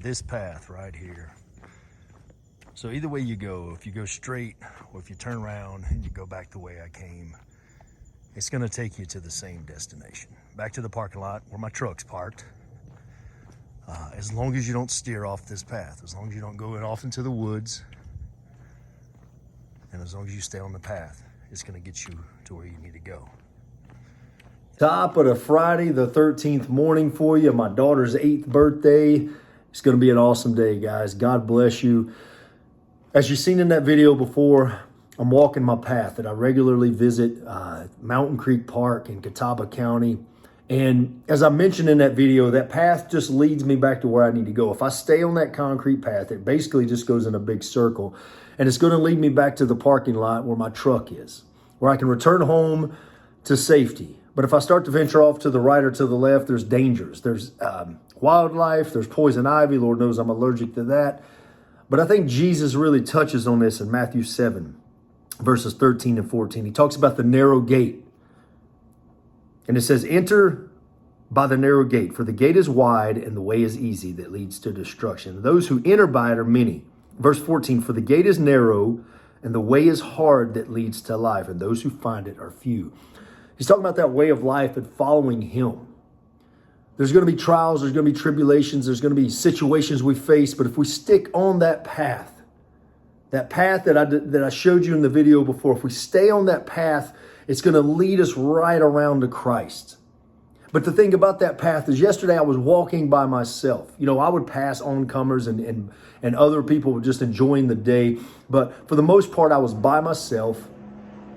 this path right here. So either way you go, if you go straight or if you turn around and you go back the way I came, it's gonna take you to the same destination. Back to the parking lot where my truck's parked. As long as you don't steer off this path, as long as you don't go off into the woods, and as long as you stay on the path, it's gonna get you to where you need to go. Top of the Friday the 13th morning for you, my daughter's 8th birthday. It's going to be an awesome day, guys. God bless you. As you've seen in that video before, I'm walking my path that I regularly visit, Mountain Creek Park in Catawba County. And as I mentioned in that video, that path just leads me back to where I need to go. If I stay on that concrete path, it basically just goes in a big circle. And it's going to lead me back to the parking lot where my truck is, where I can return home to safety. But if I start to venture off to the right or to the left, there's dangers. There's wildlife, there's poison ivy. Lord knows I'm allergic to that. But I think Jesus really touches on this in Matthew 7, verses 13 and 14. He talks about the narrow gate. And it says, enter by the narrow gate, for the gate is wide and the way is easy that leads to destruction. Those who enter by it are many. Verse 14, for the gate is narrow and the way is hard that leads to life, and those who find it are few. He's talking about that way of life and following him. There's going to be trials, there's going to be tribulations, there's going to be situations we face, but if we stick on that path that I showed you in the video before, if we stay on that path, it's going to lead us right around to Christ. But the thing about that path is yesterday I was walking by myself. You know, I would pass oncomers and other people were just enjoying the day. But for the most part, I was by myself.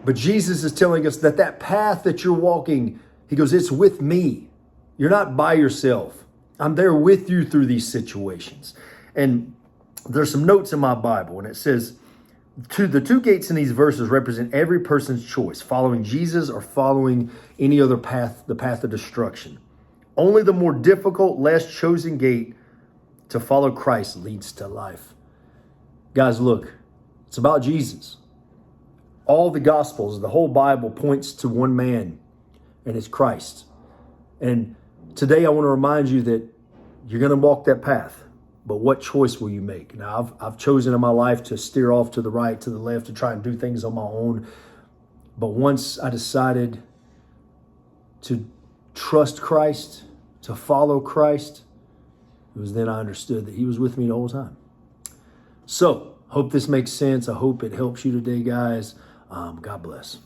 But Jesus is telling us that that path that you're walking, he goes, it's with me. You're not by yourself. I'm there with you through these situations. And there's some notes in my Bible, and it says, the two gates in these verses represent every person's choice, following Jesus or following any other path, the path of destruction. Only the more difficult, less chosen gate to follow Christ leads to life. Guys, look, it's about Jesus. All the Gospels, the whole Bible points to one man, and it's Christ. And today I want to remind you that you're going to walk that path, but what choice will you make? Now, I've chosen in my life to steer off to the right, to the left, to try and do things on my own. But once I decided to trust Christ, to follow Christ, it was then I understood that he was with me the whole time. So, hope this makes sense. I hope it helps you today, guys. God bless.